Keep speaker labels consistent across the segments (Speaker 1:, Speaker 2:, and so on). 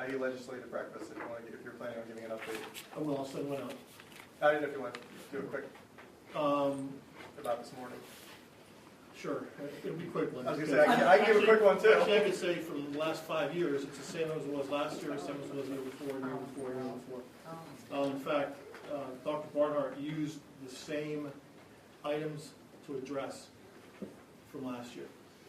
Speaker 1: I eat legislative breakfast if you want to, if you're planning on giving an update.
Speaker 2: I will, I'll send one out.
Speaker 1: I didn't know if you want to do a quick about this morning.
Speaker 2: Sure, it'll be quick one.
Speaker 1: I was going to say, I can give a quick one too.
Speaker 2: Actually, I could say from the last 5 years, it's the same as it was last year, same as it was the year before, year before, year before. In fact, Dr. Barnhart used the same items to address from last year.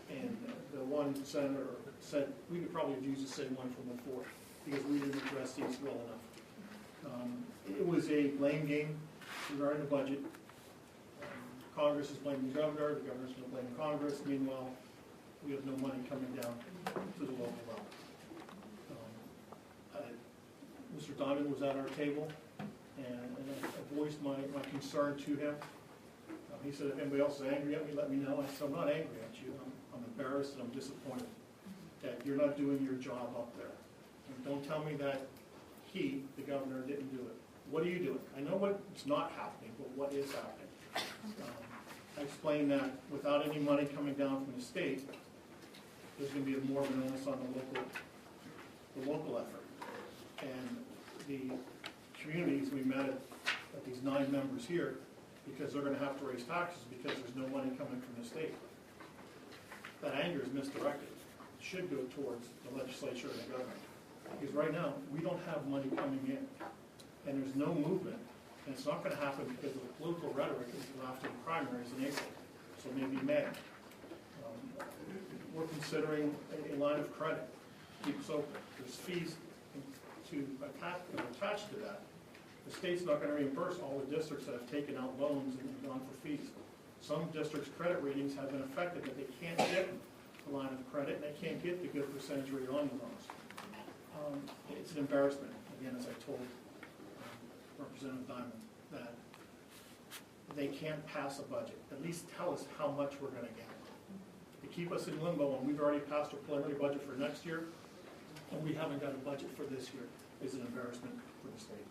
Speaker 2: And the one senator said we could probably have used the same one from before because we didn't address these well enough. It was a blame game regarding the budget. Congress is blaming the governor's going to blame Congress. Meanwhile, we have no money coming down to the local level. Mr. Diamond was at our table, and I voiced my concern to him. He said, if anybody else is angry at me, let me know. I said, I'm not angry at you. I'm embarrassed and I'm disappointed that you're not doing your job up there. And don't tell me that he, the governor, didn't do it. What are you doing? I know what's not happening, but what is happening? I explained that without any money coming down from the state, there's going to be more of an onus on the local effort. And the communities, we met at these 9 members here, because they're going to have to raise taxes because there's no money coming from the state. That anger is misdirected. It should go towards the legislature and the government. Because right now, we don't have money coming in. And there's no movement. And it's not going to happen because of the political rhetoric until after the primaries in April. So maybe May. We're considering a line of credit. Keep us open. There's fees to attach to that. The state's not going to reimburse all the districts that have taken out loans and gone for fees. Some districts' credit ratings have been affected that they can't get the line of credit and they can't get the good percentage rate on the loans. It's an embarrassment, again, as I told Representative Diamond, that they can't pass a budget. At least tell us how much we're going to get. To keep us in limbo when we've already passed our preliminary budget for next year and we haven't got a budget for this year is an embarrassment for the state.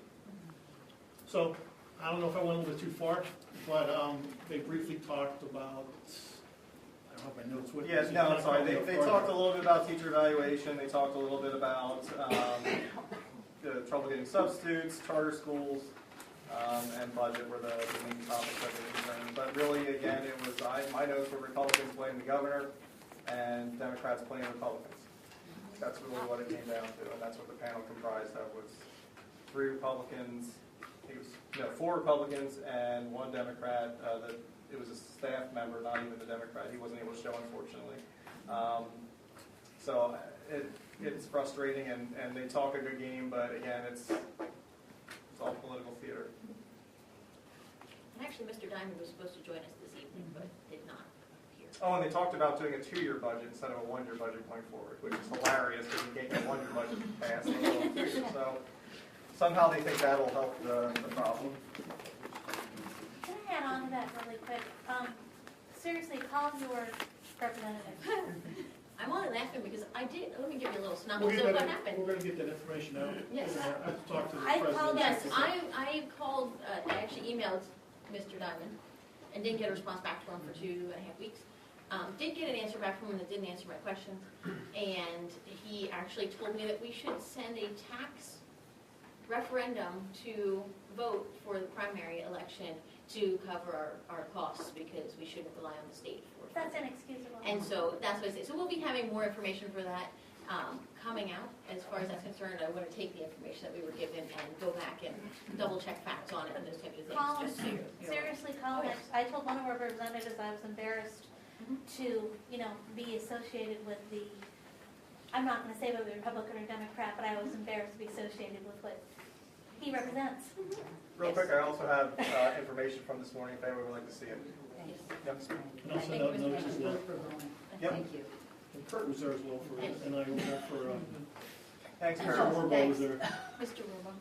Speaker 2: So, I don't know if I went a little bit too far, but they briefly talked about, I don't have my notes with me.
Speaker 1: Yeah, no, I'm sorry. They talked a little bit about teacher evaluation. They talked a little bit about the trouble getting substitutes, charter schools, and budget were the main topics that they were concerning. But really, again, it was, my notes were Republicans blaming the governor and Democrats blaming Republicans. That's really what it came down to, and that's what the panel comprised of, was 3 Republicans, 4 Republicans and 1 Democrat. It was a staff member, not even the Democrat. He wasn't able to show, unfortunately. So it's frustrating, and they talk a good game, but again, it's all political theater.
Speaker 3: And actually, Mr. Diamond was supposed to join us this evening, but did not appear.
Speaker 1: Oh, and they talked about doing a 2-year budget instead of a 1-year budget going forward, which is hilarious because you can't get a 1-year budget passed. So somehow they think that'll help the problem.
Speaker 4: Can I add on to that really quick? Seriously, call your representative.
Speaker 3: I'm only laughing because I did, let me give you a little
Speaker 2: We're
Speaker 3: synopsis of what happened.
Speaker 2: going to get that information out.
Speaker 3: Yes.
Speaker 2: I have to talk to the
Speaker 4: I
Speaker 2: president.
Speaker 4: called
Speaker 3: Yes, I called, I actually emailed Mr. Diamond and didn't get a response back to him for 2.5 weeks. Did get an answer back from him that didn't answer my questions. And he actually told me that we should send a tax referendum to vote for the primary election to cover our costs because we shouldn't rely on the state for it.
Speaker 4: That's inexcusable.
Speaker 3: And so that's what I say. So we'll be having more information for that coming out. As far as that's concerned, I want to take the information that we were given and go back and double check facts on it and those types of things.
Speaker 4: Call
Speaker 3: Just so you're
Speaker 4: seriously, call
Speaker 3: Oh,
Speaker 4: it.
Speaker 3: yes.
Speaker 4: I told one of our representatives I was embarrassed to, be associated with the, I'm not going to say whether Republican or Democrat, but I was embarrassed to be associated with what he represents.
Speaker 1: Real quick, I also have information from this morning if anyone would like to see it.
Speaker 3: Yes.
Speaker 1: Yep.
Speaker 2: And I'll send out notes as well.
Speaker 1: Yep.
Speaker 3: Thank you.
Speaker 2: And Kurt was there as well for, and I was there for,
Speaker 1: Thanks,
Speaker 2: Mr.
Speaker 1: Carol.
Speaker 2: Warbo was there.
Speaker 3: Mr. Wilma.